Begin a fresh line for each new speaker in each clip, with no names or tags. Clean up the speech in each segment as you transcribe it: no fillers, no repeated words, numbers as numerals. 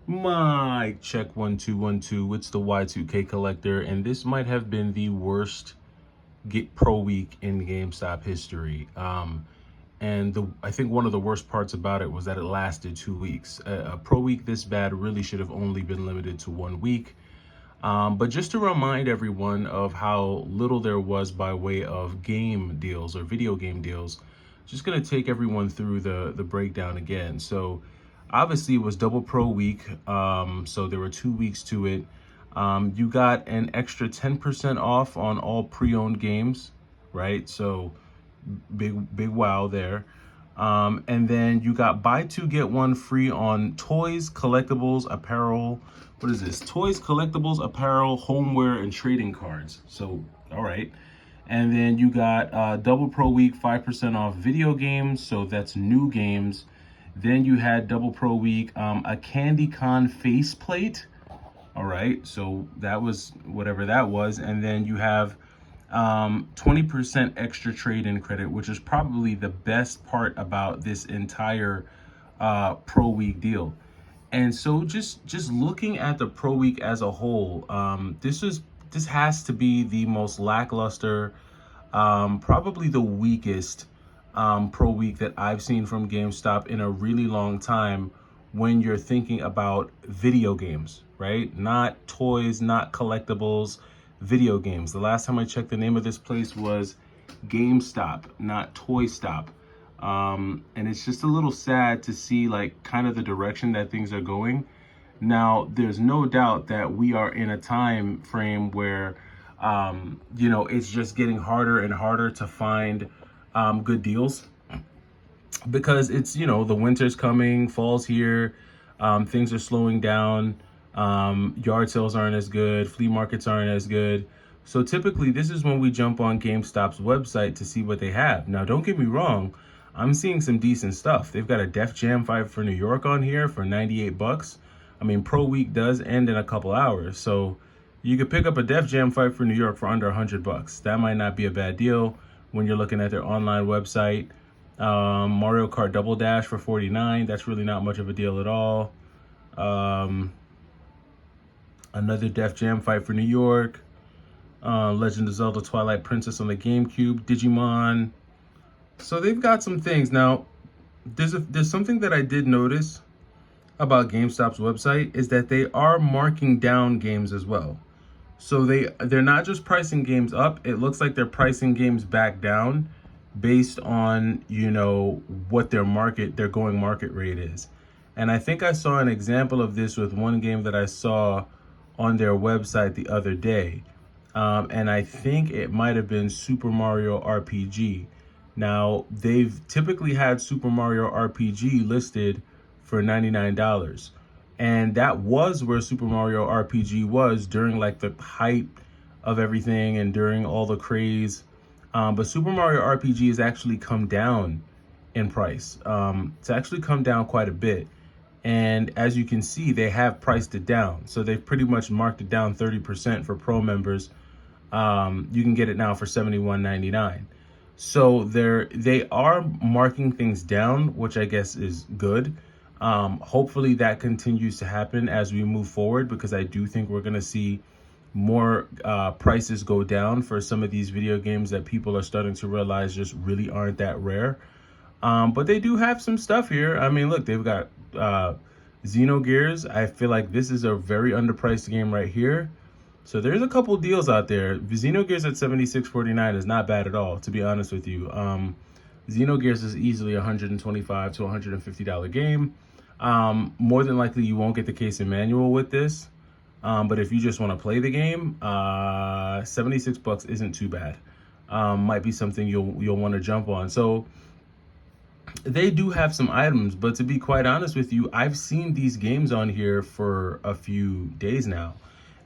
Mic check 1 2 1 2. It's the Y2K collector, and this might have been the worst get pro week in GameStop history. And I think one of the worst parts about it was that it lasted 2 weeks. A pro week this bad really should have only been limited to 1 week. But just to remind everyone of how little there was by way of game deals or video game deals, just gonna take everyone through the breakdown again. So obviously it was double pro week, so there were 2 weeks to it. You got an extra 10% off on all pre-owned games, right? So big wow there. And then you got buy two get one free on toys, collectibles, apparel. What is this? Toys, collectibles, apparel, homeware, and trading cards. So all right. And then you got double pro week, 5% off video games. So that's new games. Then you had double pro week, a Candy Con faceplate. All right, so that was whatever that was. And then you have 20% extra trade-in credit, which is probably the best part about this entire pro week deal. And so just looking at the pro week as a whole, this has to be the most lackluster, probably the weakest pro week that I've seen from GameStop in a really long time when you're thinking about video games, right? Not toys, not collectibles, video games. The last time I checked, the name of this place was GameStop, not Toy Stop. And it's just a little sad to see like kind of the direction that things are going. Now, there's no doubt that we are in a time frame where, it's just getting harder and harder to find good deals because it's, the winter's coming, fall's here, things are slowing down, yard sales aren't as good, flea markets aren't as good. So typically this is when we jump on GameStop's website to see what they have. Now, don't get me wrong, I'm seeing some decent stuff. They've got a Def Jam 5 for New York on here for 98 bucks. I mean, Pro Week does end in a couple hours, so you could pick up a Def Jam 5 for New York for under 100 bucks. That might not be a bad deal when you're looking at their online website. Mario Kart Double Dash for 49. That's really not much of a deal at all. Another Def Jam 5 for New York. Legend of Zelda Twilight Princess on the GameCube. Digimon. So they've got some things. Now, there's something that I did notice about GameStop's website is that they are marking down games as well. So they're not just pricing games up. It looks like they're pricing games back down based on, what their going market rate is. And I think I saw an example of this with one game that I saw on their website the other day. And I think it might have been Super Mario RPG. Now, they've typically had Super Mario RPG listed for $99. And that was where Super Mario RPG was during like the height of everything and during all the craze. But Super Mario RPG has actually come down in price. It's actually come down quite a bit. And as you can see, they have priced it down. So they've pretty much marked it down 30% for pro members. You can get it now for $71.99. So they are marking things down, which I guess is good. Hopefully that continues to happen as we move forward, because I do think we're going to see more prices go down for some of these video games that people are starting to realize just really aren't that rare. But they do have some stuff here. I mean, look, they've got Xenogears. I feel like this is a very underpriced game right here. So there's a couple deals out there. Xenogears at $76.49 is not bad at all, to be honest with you. Xenogears is easily $125 to $150 game. More than likely, you won't get the case and manual with this. But if you just want to play the game, 76 bucks isn't too bad. Might be something you'll want to jump on. So they do have some items, but to be quite honest with you, I've seen these games on here for a few days now.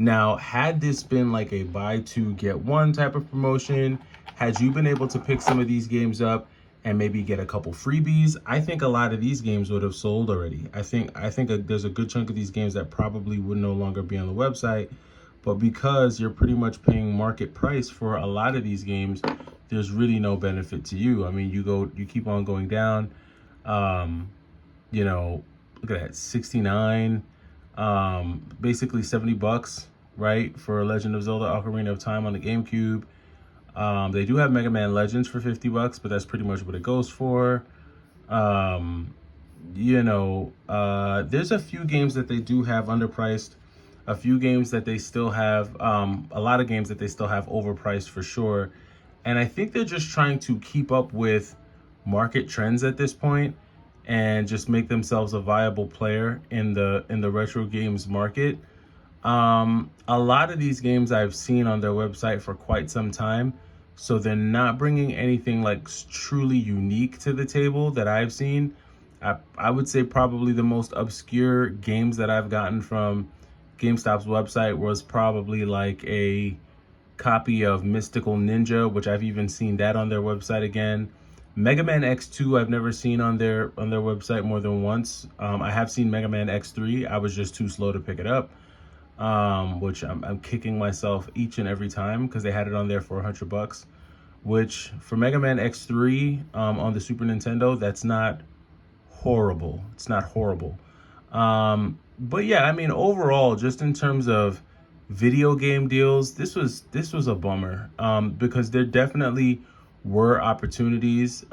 Now, had this been like a buy two get one type of promotion, had you been able to pick some of these games up and maybe get a couple freebies, I think a lot of these games would have sold already. I think there's a good chunk of these games that probably would no longer be on the website, but because you're pretty much paying market price for a lot of these games, there's really no benefit to you. I mean, you keep on going down. Look at that, 69. Basically $70, right, for Legend of Zelda Ocarina of Time on the GameCube. They do have Mega Man Legends for $50, but that's pretty much what it goes for. Um, there's a few games that they do have underpriced, a few games that they still have, a lot of games that they still have overpriced for sure. And I think they're just trying to keep up with market trends at this point and just make themselves a viable player in the retro games market. A lot of these games I've seen on their website for quite some time, so they're not bringing anything like truly unique to the table that I've seen. I would say probably the most obscure games that I've gotten from GameStop's website was probably like a copy of Mystical Ninja, which I've even seen that on their website again. Mega Man X2 I've never seen on their website more than once. I have seen Mega Man X3. I was just too slow to pick it up, which I'm kicking myself each and every time because they had it on there for $100. Which for Mega Man X3 on the Super Nintendo, that's not horrible. It's not horrible. But yeah, I mean, overall, just in terms of video game deals, this was a bummer, because there definitely were opportunities.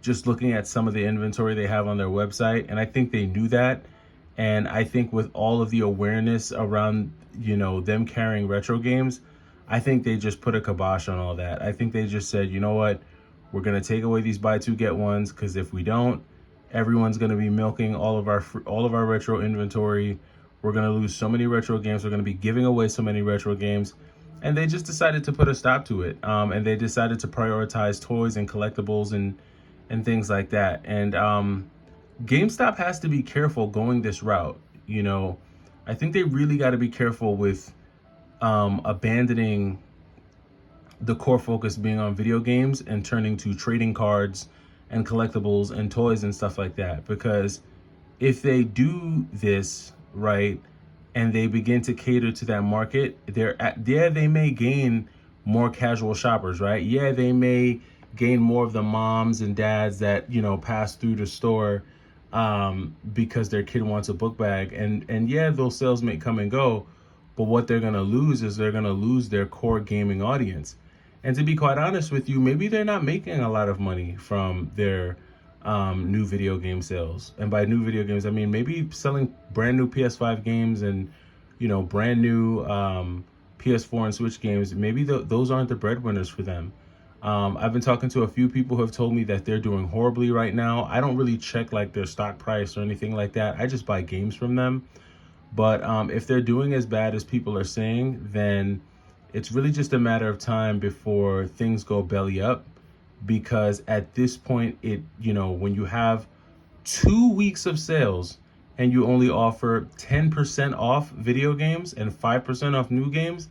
Just looking at some of the inventory they have on their website, and I think they knew that. And I think with all of the awareness around, them carrying retro games, I think they just put a kibosh on all that. I think they just said, you know what, we're gonna take away these buy two get ones, because if we don't, everyone's going to be milking all of our retro inventory. We're going to lose so many retro games. We're going to be giving away so many retro games. And they just decided to put a stop to it. And they decided to prioritize toys and collectibles and things like that. And GameStop has to be careful going this route. I think they really got to be careful with abandoning the core focus being on video games and turning to trading cards and collectibles and toys and stuff like that. Because if they do this right and they begin to cater to that market, they may gain more casual shoppers, right? Yeah, they may gain more of the moms and dads that pass through the store because their kid wants a book bag, and yeah, those sales may come and go, but what they're gonna lose is they're gonna lose their core gaming audience. And to be quite honest with you, maybe they're not making a lot of money from their new video game sales. And by new video games, I mean maybe selling brand new PS5 games and brand new PS4 and Switch games. Maybe those aren't the breadwinners for them. I've been talking to a few people who have told me that they're doing horribly right now. I don't really check like their stock price or anything like that. I just buy games from them. But if they're doing as bad as people are saying, then it's really just a matter of time before things go belly up. Because at this point, when you have 2 weeks of sales and you only offer 10% off video games and 5% off new games,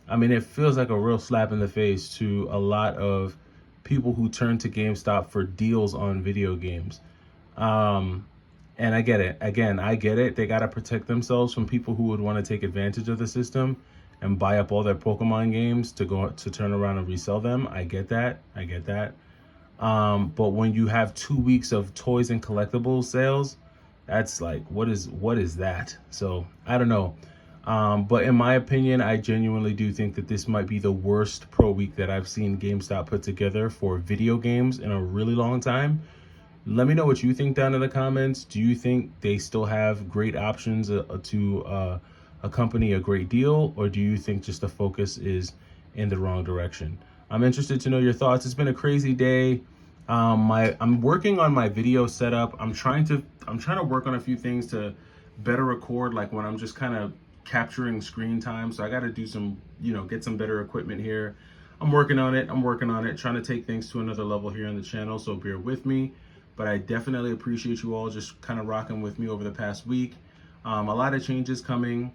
I mean, it feels like a real slap in the face to a lot of people who turn to GameStop for deals on video games. And I get it. Again, I get it. They got to protect themselves from people who would want to take advantage of the system and buy up all their Pokemon games to turn around and resell them. I get that. But when you have 2 weeks of toys and collectibles sales, that's like, what is that? So I don't know. But in my opinion, I genuinely do think that this might be the worst pro week that I've seen GameStop put together for video games in a really long time. Let me know what you think down in the comments. Do you think they still have great options to accompany a great deal, or do you think just the focus is in the wrong direction? I'm interested to know your thoughts. It's been a crazy day. I'm working on my video setup. I'm trying to work on a few things to better record, like when I'm just kind of capturing screen time. So I got to do some, get some better equipment here. I'm working on it, trying to take things to another level here on the channel. So bear with me. But I definitely appreciate you all just kind of rocking with me over the past week. A lot of changes coming.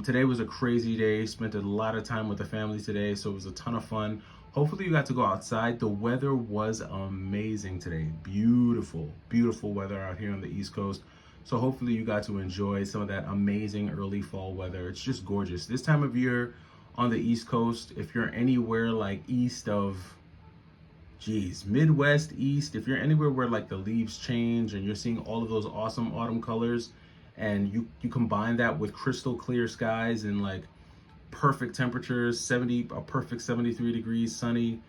Today was a crazy day. Spent a lot of time with the family today, so it was a ton of fun. Hopefully you got to go outside. The weather was amazing today. Beautiful, beautiful weather out here on the East Coast. So hopefully you got to enjoy some of that amazing early fall weather. It's just gorgeous. This time of year on the East Coast, if you're anywhere like east of Midwest, East, if you're anywhere where like the leaves change and you're seeing all of those awesome autumn colors and you combine that with crystal clear skies and like perfect temperatures, a perfect 73 degrees, sunny.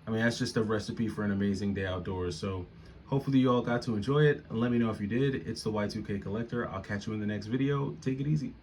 I mean, that's just a recipe for an amazing day outdoors. So hopefully you all got to enjoy it, and let me know if you did. It's the Y2K Collector. I'll catch you in the next video. Take it easy.